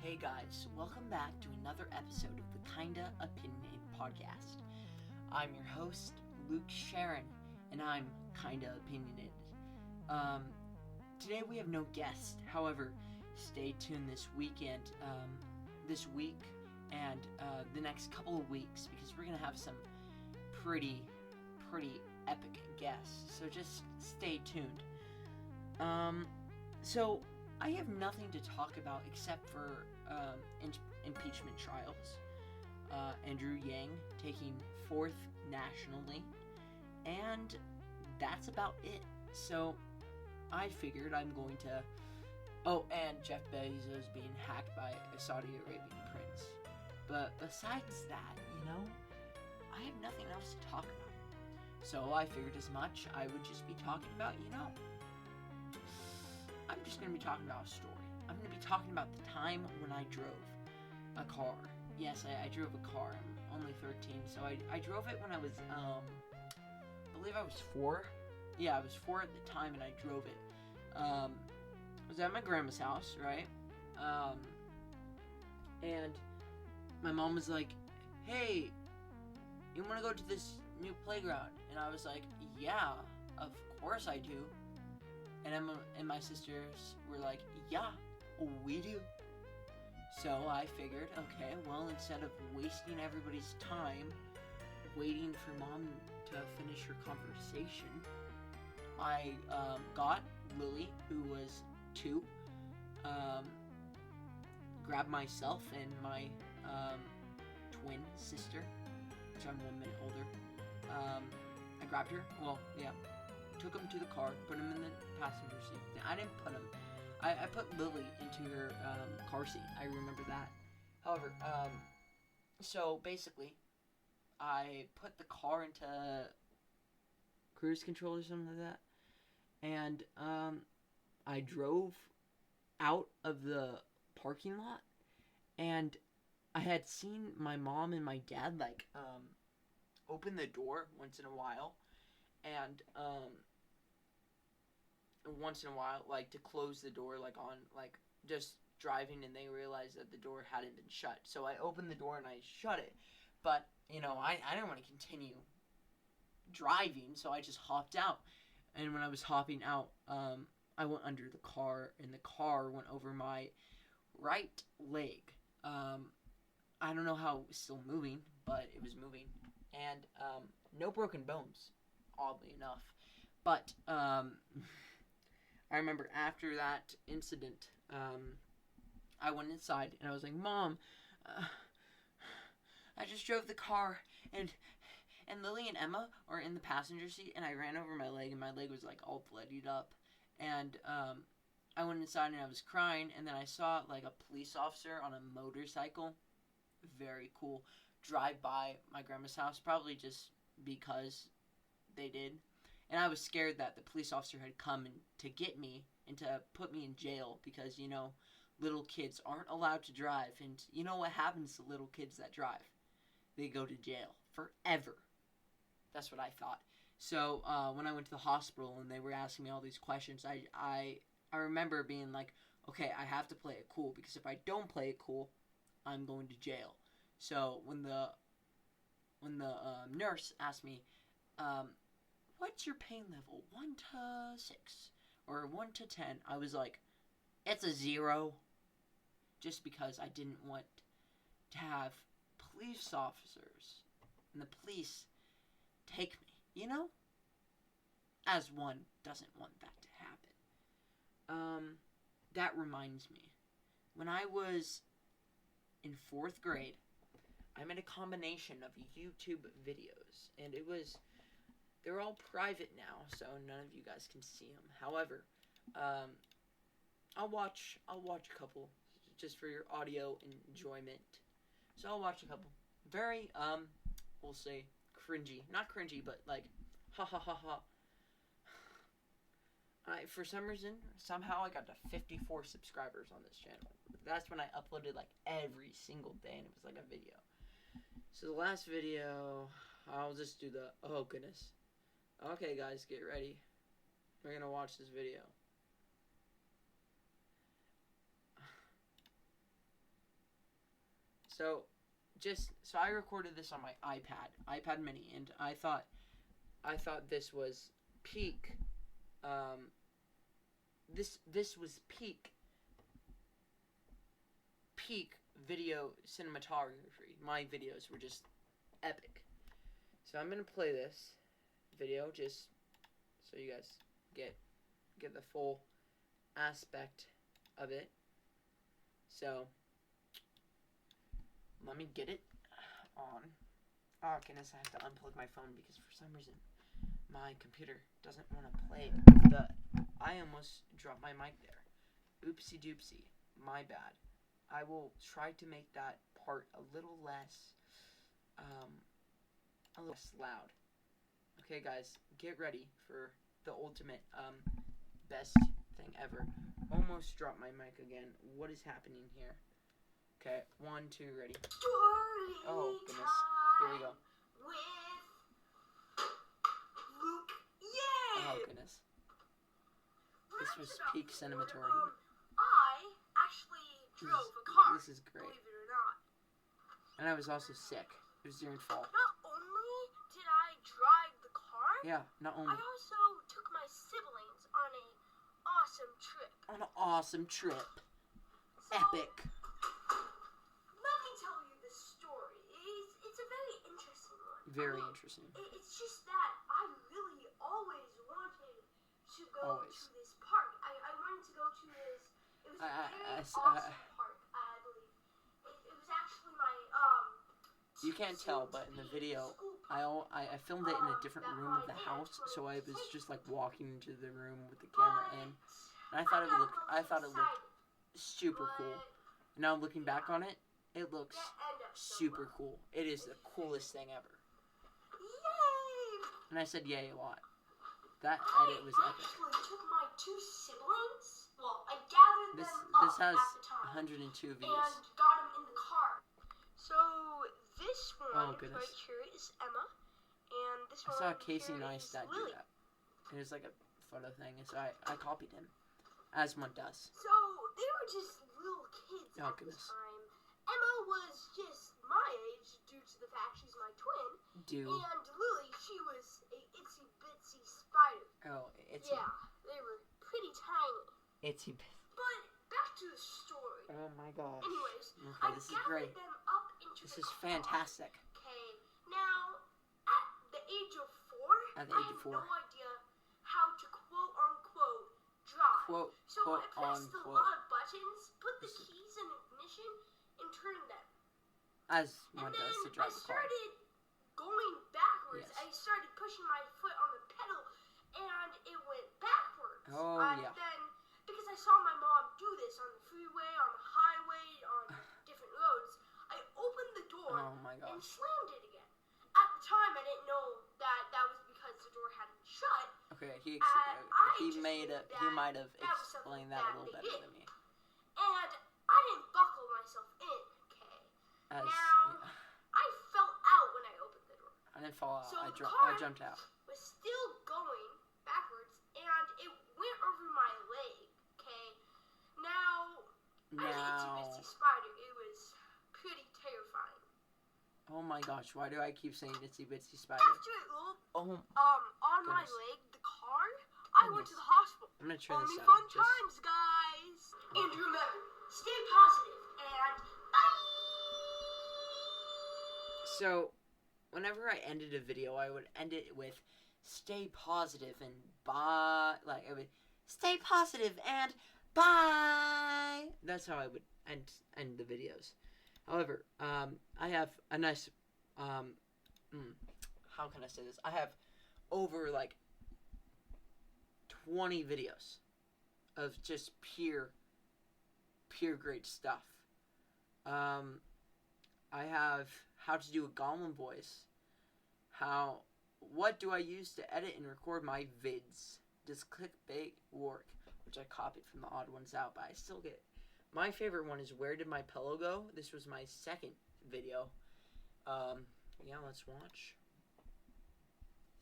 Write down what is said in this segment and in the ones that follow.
Hey guys, welcome back to another episode of the Kinda Opinionated Podcast. I'm your host, Luke Sharon, and I'm kinda opinionated. Today we have no guest. However, stay tuned this week, and the next couple of weeks, because we're gonna have some pretty epic guests. So just stay tuned. So I have nothing to talk about except for impeachment trials. Andrew Yang taking 4th nationally, and that's about it. So I figured I'm going to... Oh, and Jeff Bezos being hacked by a Saudi Arabian prince. But besides that, I have nothing else to talk about. So I figured as much. I would just be talking about, I'm just going to be talking about a story. I'm going to be talking about the time when I drove a car. Yes, I drove a car. I'm only 13, so I drove it when I was, I believe I was 4. Yeah, I was 4 at the time, and I drove it. I was at my grandma's house, right? And my mom was like, hey, you want to go to this new playground? And I was like, yeah, of course I do. And Emma and my sisters were like, yeah, we do. So I figured, okay, well, instead of wasting everybody's time waiting for Mom to finish her conversation, I got Lily, who was 2, grabbed myself and my twin sister, which I'm 1 minute older. I grabbed her, took him to the car, put him in the passenger seat. I didn't put him. I put Lily into her car seat. I remember that. However, so basically, I put the car into cruise control or something like that, and I drove out of the parking lot, and I had seen my mom and my dad open the door once in a while, and once in a while, to close the door, on, just driving, and they realized that the door hadn't been shut. So I opened the door and I shut it. But, I didn't want to continue driving, so I just hopped out. And when I was hopping out, I went under the car, and the car went over my right leg. I don't know how it was still moving, but it was moving. And no broken bones, oddly enough. But I remember after that incident, I went inside and I was like, Mom, I just drove the car, and Lily and Emma are in the passenger seat, and I ran over my leg, and my leg was all bloodied up. And I went inside and I was crying, and then I saw a police officer on a motorcycle, very cool, drive by my grandma's house, probably just because they did. And I was scared that the police officer had come to get me and to put me in jail because, little kids aren't allowed to drive. And you know what happens to little kids that drive? They go to jail forever. That's what I thought. So when I went to the hospital and they were asking me all these questions, I remember being like, okay, I have to play it cool, because if I don't play it cool, I'm going to jail. So when the nurse asked me, what's your pain level? 1 to 6 or 1 to 10? I was like, it's a 0. Just because I didn't want to have police officers and the police take me, as one doesn't want that to happen. That reminds me, when I was in 4th grade, I made a combination of YouTube videos, and they're all private now, so none of you guys can see them. However, I'll watch a couple just for your audio enjoyment. So I'll watch a couple. Very we'll say cringy, not cringy, but ha ha ha ha. For some reason, somehow I got to 54 subscribers on this channel. That's when I uploaded every single day, and it was a video. So the last video, I'll just do the, oh goodness. Okay guys, get ready. We're gonna watch this video. So I recorded this on my iPad Mini, and I thought this was peak. This was peak video cinematography. My videos were just epic. So I'm gonna play this video just so you guys get the full aspect of it. So let me get it on. Oh goodness, I have to unplug my phone because for some reason my computer doesn't want to play I almost dropped my mic there. Oopsie doopsie. My bad. I will try to make that part a little less loud. Okay guys, get ready for the ultimate best thing ever. Almost dropped my mic again. What is happening here? Okay, 1, 2, ready. Oh goodness. Here we go. Oh goodness. This was peak cinematography. I actually drove a car. This is great. Believe it or not. And I was also sick. It was during fall. Not only did I drive the car, Yeah, not only. I also took my siblings on a awesome trip. On an awesome trip. So, Epic. let me tell you this story. It's a very interesting one. Very interesting. It's just that I really always wanted to go Always. to this park. I wanted to go to this. It was a very awesome park, I believe. It was actually my You can't tell, but in the video, I filmed it in a different room of the house, so I was just like walking into the room with the camera in, and I thought it looked super cool. And now looking back on it, it looks super cool. It is the coolest thing ever. Yay! And I said yay a lot. That edit was epic. I actually took my 2 siblings. Well, I gathered This them up has at the time 102 views. and got them in the car. So this one goodness. right here is Emma, and this I one saw Casey here is Neistat do Lily. that. It was like a photo thing, and so I copied him, as one does. So they were just little kids Oh, at goodness. the time. Emma was just my age due to the fact she's my twin, and Lily, she was a itsy bitsy spider. Oh, it's Yeah, they were pretty tiny. itsy bit. But back to the story. Oh my gosh. Anyways, Okay, I this is gathered great. them up into This the is car. fantastic. Okay, now at the age of 4, At the I age of had 4. no idea how to quote unquote drive. Quote So I pressed a unquote. lot of buttons, put the keys in ignition, and turned them. As And one then does to I drive a car. started going backwards. Yes. I started pushing my foot on the pedal, and it went backwards. Oh, yeah. Then, because I saw my mom do this on the freeway, on the highway, on different roads, I opened the door Oh my and gosh. slammed it again. At the time, I didn't know that was because the door hadn't shut. Okay, he just might have that was something explained that a that little they better did. than me. And I didn't buckle myself in, okay? As Now, I fell out when I opened the door. I didn't fall out. So I the car jumped out. was still going backwards, and it went over my leg, okay? Now, as an itsy bitsy spider, it was pretty terrifying. Oh my gosh, why do I keep saying itsy bitsy spider? After it rolled Oh, on my goodness. leg, the car, I went to the hospital. I'm gonna turn Only this fun down. times, guys. And remember, stay positive, and bye! So, whenever I ended a video, I would end it with stay positive and bye. Like, I would stay positive and bye. That's how I would end the videos. However, I have a nice, how can I say this? I have over, like, 20 videos of just pure great stuff. I have how to do a goblin voice. What do I use to edit and record my vids? Does clickbait work? Which I copied from the odd ones out, but I still get it. My favorite one is where did my pillow go? This was my second video. Yeah, let's watch.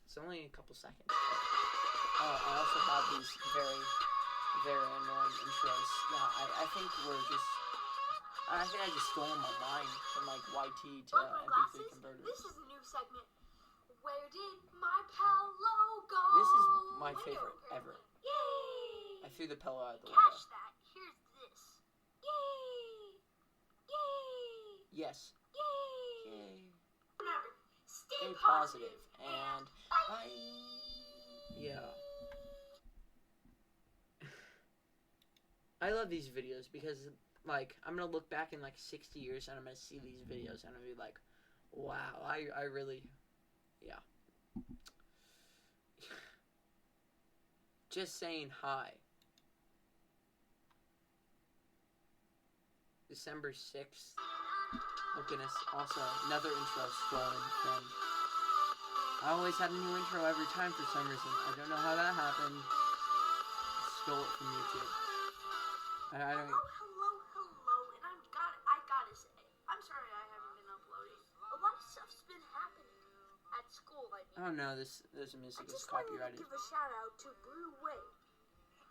It's only a couple seconds. I also have these very, very annoying intros. Yeah, I think we're just I think I just stole my mind from like YT to Like my MP3 glasses, converters. this is a new segment. Where did my pillow go? This is my Window favorite apparently. ever. Yay! I threw the pillow out the Catch window. that. Here's this. Yay! Yay! Yes. Yay! Yay. Remember, stay Stay positive and bye. Yeah. I love these videos because, like, I'm gonna look back in like 60 years and I'm gonna see these videos and I'm gonna be like, wow, I really, yeah. Just saying hi. December 6th. Oh goodness, also another intro stolen from. I always have a new intro every time for some reason. I don't know how that happened. I stole it from YouTube. I don't. Hello, and I gotta say, I'm sorry I haven't been uploading. A lot of stuff's been happening at school. Oh no, this music is copyrighted. I just wanted to give a shout out to Blue Wave.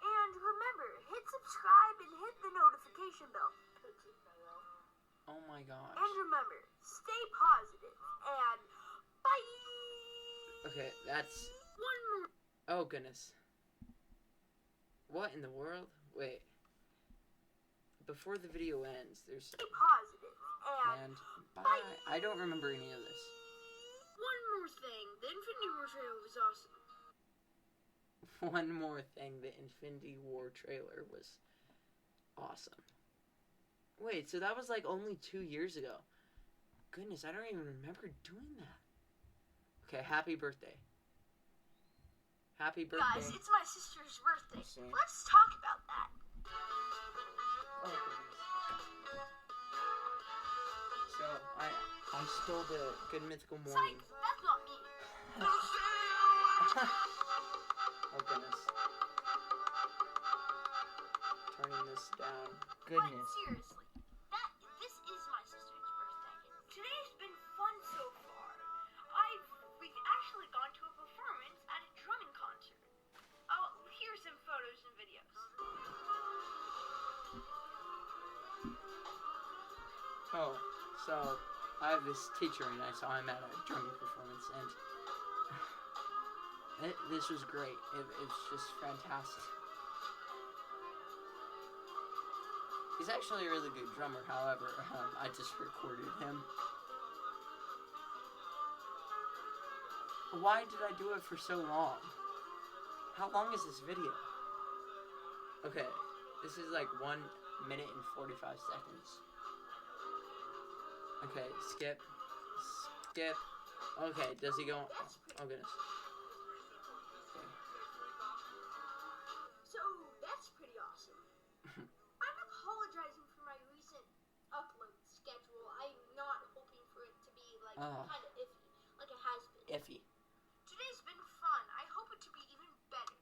And remember, hit subscribe and hit the notification bell. Oh my gosh. And remember, stay positive and bye. Okay, that's. One more. Oh goodness. What in the world? Wait. Before the video ends, there's. Stay positive And bye. I don't remember any of this. One more thing. The Infinity War trailer was awesome. One more thing. The Infinity War trailer was awesome. Wait, so that was like only 2 years ago. Goodness, I don't even remember doing that. Okay, happy birthday. Happy birthday. Guys, it's my sister's birthday. Same. Let's talk about that. Oh, goodness. So, I stole the Good Mythical Morning. Psych, that's not me. Oh, goodness. Turning this down. Goodness. But seriously, this is my sister's birthday. Today's been fun so far. We've actually gone to a performance at a drumming concert. Here's some photos and videos. Oh, so I have this teacher and I saw him at a drumming performance and this was great. It's just fantastic. He's actually a really good drummer, however, I just recorded him. Why did I do it for so long? How long is this video? Okay, this is like 1 minute and 45 seconds. Okay, skip. Skip. Okay, does he go on? Oh goodness. Okay. So, that's pretty awesome. I'm apologizing for my recent upload schedule. I'm not hoping for it to be like kind of iffy, like it has been. Iffy. Today's been fun. I hope it to be even better.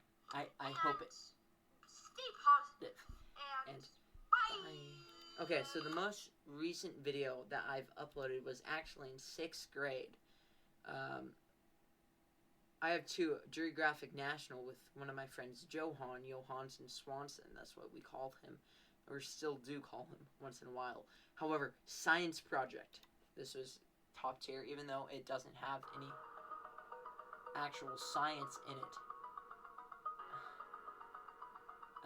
I hope it. Stay positive. And bye. Okay, so the most recent video that I've uploaded was actually in 6th grade. I have two, Geographic National with one of my friends, Johansson Swanson, that's what we called him, or still do call him once in a while. However, Science Project, this was top tier, even though it doesn't have any actual science in it.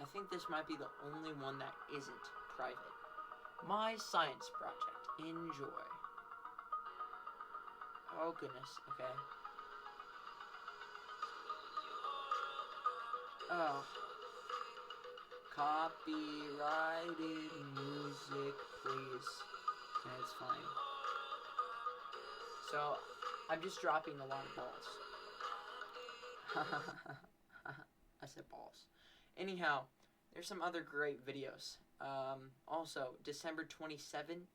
I think this might be the only one that isn't private. My Science Project. Enjoy. Oh goodness, okay. Oh. Copyrighted music, please. Okay, it's fine. So, I'm just dropping a lot of balls. I said balls. Anyhow, there's some other great videos. Also, December 2017,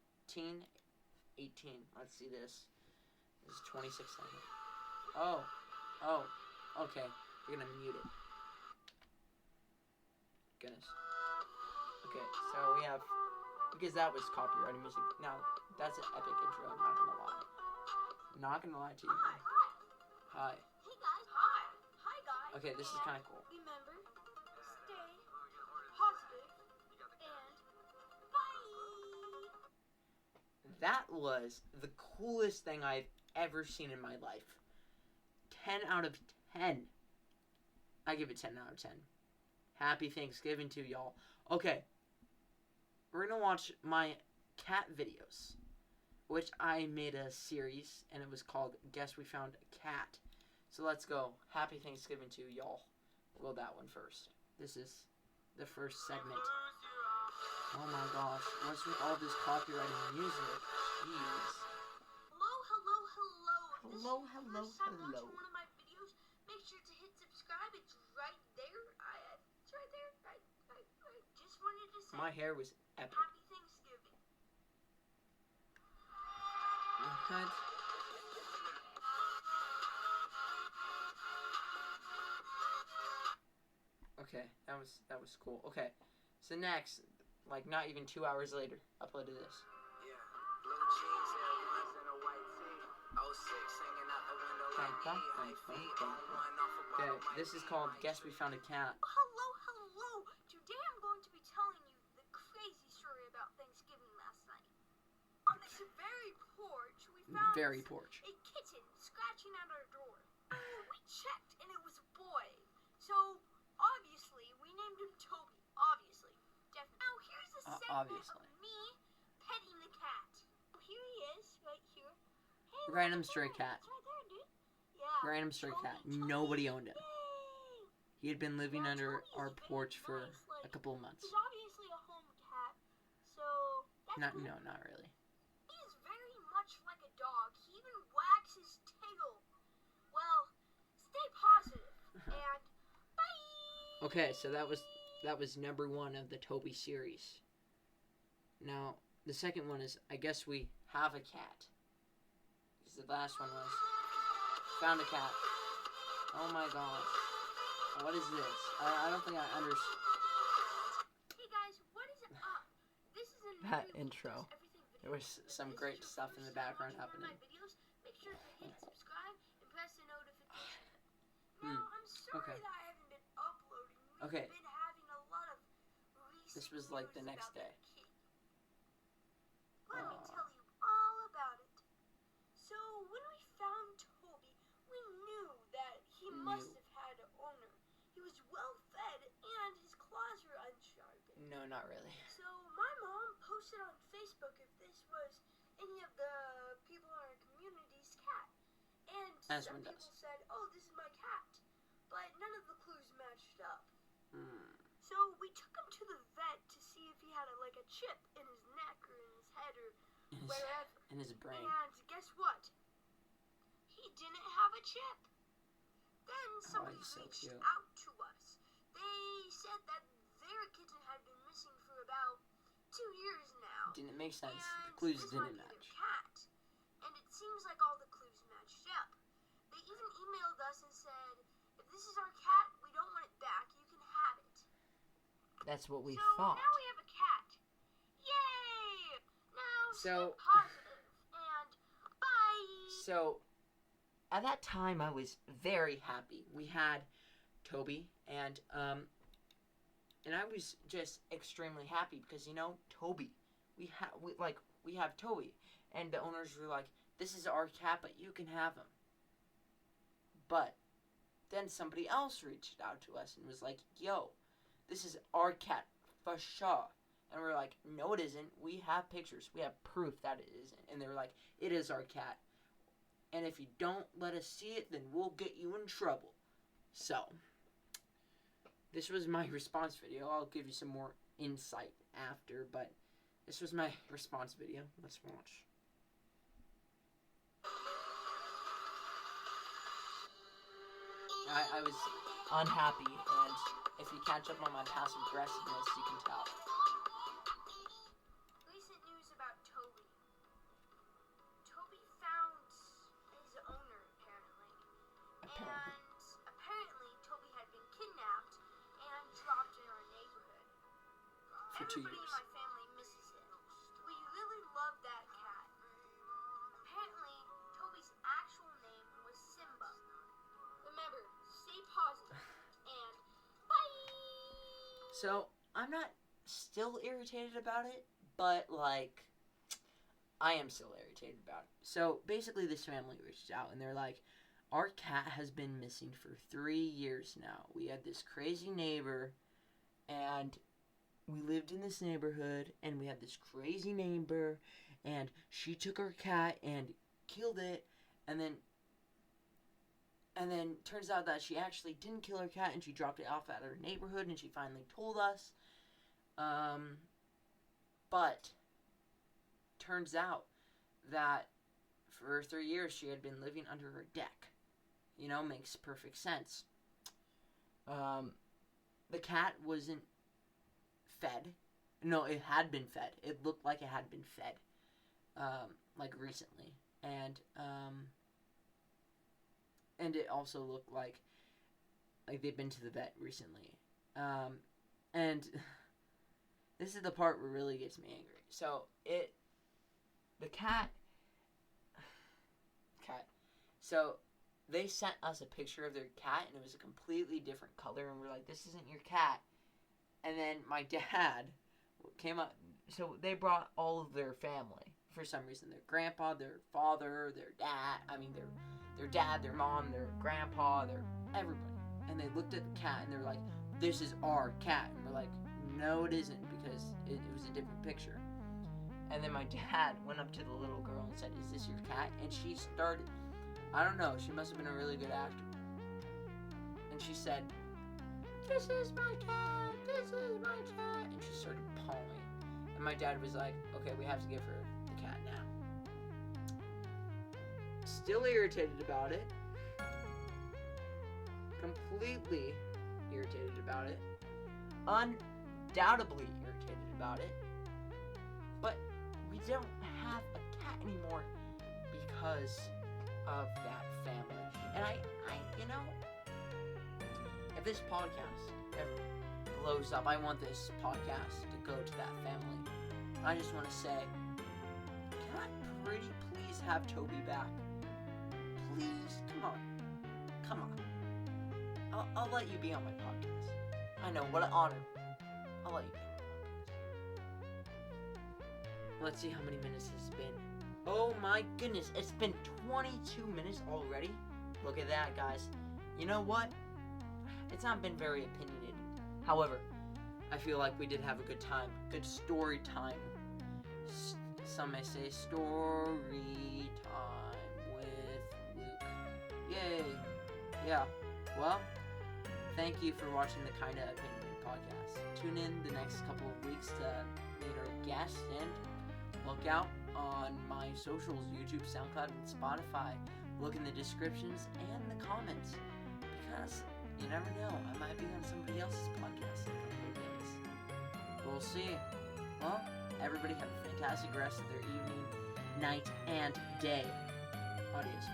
18. Let's see this. This is 26 seconds. Oh, okay. We're gonna mute it. Goodness. Okay, so we have, because that was copyrighted music. Now, that's an epic intro, I'm not gonna lie. I'm not gonna lie to you. Hi. Hey guys. Hi. Hi guys. Okay, this is kind of cool. Remember, stay positive and bye. that was the coolest thing I've ever seen in my life. 10 out of 10. I give it 10 out of 10. Happy Thanksgiving to y'all. Okay. We're going to watch my cat videos, which I made a series, and it was called Guess We Found a Cat. So let's go. Happy Thanksgiving to y'all. We'll go that one first. This is the first segment. Oh my gosh. What's with all this copyrighted music? Jeez. Hello. First time watching one of my videos, make sure to hit subscribe. It's right there. It's right there. I just wanted to say My hair was epic. Happy Thanksgiving. What? Okay, that was cool. Okay, so next, like not even 2 hours later, uploaded this. Yeah, blue jeans, Air Ones, and a white tee. 06 hanging out the window like me. Okay, this is called Guess We Found a Cat. Hello. Today I'm going to be telling you the crazy story about Thanksgiving last night. On this very porch, we found a kitten scratching at our door. We checked and it was a boy. So, obviously, we named him Toby. Obviously. Now, here's a segment of me petting the cat. Here he is, right here. Hey, Random stray cat. It's right there, dude. Yeah. Random stray cat. Nobody owned him. He had been living under our porch for a couple of months. He's obviously a home cat, so that's cool. No, not really. He is very much like a dog. He even wags his tail. Well, stay positive and bye. Okay, so that was number 1 of the Toby series. Now, the second one is I Guess We Have a Cat. Because the last one was Found a Cat. Oh my gosh. What is this? I don't think I understand. Hey guys, what is up? This is a That intro. There was some great stuff in the background happening. Make sure to hit subscribe and press the notification. Now, I'm sorry that I haven't been uploading. We've been having a lot of recent This was like the news next about day. the kid. Let me tell you all about it. So, when we found Toby, we knew that he must have had an owner. He was well fed and his claws were unsharpened. No, not really. So my mom posted on Facebook if this was any of the people in our community's cat. And some people said, oh, this is my cat. But none of the clues matched up. So we took him to the vet to see if he had a chip in his neck or in his head or wherever. In his brain. And guess what? He didn't have a chip. Then somebody reached out to us. They said that their kitten had been missing for about 2 years now. Didn't make sense. And The clues this didn't might be match. their cat. And it seems like all the clues matched up. They even emailed us and said, if this is our cat, we don't want it back. You can have it. That's what we thought. So now we have a cat. Yay! Now stay positive and bye. So at that time, I was very happy. We had Toby, and I was just extremely happy because Toby, we have Toby, and the owners were like, "This is our cat, but you can have him." But then somebody else reached out to us and was like, "Yo, this is our cat for sure." And we're like, "No, it isn't. We have pictures. We have proof that it isn't." And they were like, "It is our cat. And if you don't let us see it, then we'll get you in trouble." So, this was my response video. I'll give you some more insight after, but this was my response video. Let's watch. I was unhappy, and if you catch up on my passive aggressiveness, you can tell. Recent news about Toby. Toby found his owner, apparently. And apparently Toby had been kidnapped and dropped in our neighborhood. For 2 Everybody years. in my family misses it. We really love that cat. Apparently, Toby's actual name was Simba. Remember, stay positive and bye! So, I'm not still irritated about it, but, I am still irritated about it. So basically, this family reached out and they're like, our cat has been missing for 3 years now. We had this crazy neighbor, and we lived in this neighborhood, and we had this crazy neighbor, and she took our cat and killed it, and then turns out that she actually didn't kill her cat, and she dropped it off at her neighborhood, and she finally told us. But turns out that for 3 years she had been living under her deck. Makes perfect sense. The cat wasn't fed. No, it had been fed. It looked like it had been fed, recently, and it also looked like they'd been to the vet recently, and this is the part where it really gets me angry. So the cat. So they sent us a picture of their cat, and it was a completely different color, and we're like, this isn't your cat. And then my dad came up, so they brought all of their family, for some reason, their grandpa, their father, their dad, their mom, their grandpa, their everybody. And they looked at the cat, and they're like, this is our cat. And we're like, no, it isn't, because it was a different picture. And then my dad went up to the little girl and said, is this your cat? And she started, I don't know, she must have been a really good actor. And she said, this is my cat, this is my cat. And she started pawing. And my dad was like, okay, we have to give her the cat now. Still irritated about it. Completely irritated about it. Undoubtedly irritated about it. But we don't have a cat anymore because of that family. And I if this podcast ever blows up, I want this podcast to go to that family. I just want to say, can I pretty please have Toby back? Please, come on. I'll let you be on my podcast. I know, what an honor. I'll let you be on my podcast. Let's see how many minutes it's been. Oh my goodness, it's been 22 minutes already? Look at that, guys. You know what? It's not been very opinionated. However, I feel like we did have a good time. Good story time. Some may say story time with Luke. Yay. Yeah. Well, thank you for watching the Kinda Opinionated podcast. Tune in the next couple of weeks to meet our guest, and look out on my socials, YouTube, SoundCloud, and Spotify. Look in the descriptions and the comments, because you never know, I might be on somebody else's podcast in a couple of days. We'll see. Well, everybody have a fantastic rest of their evening, night, and day. Adios.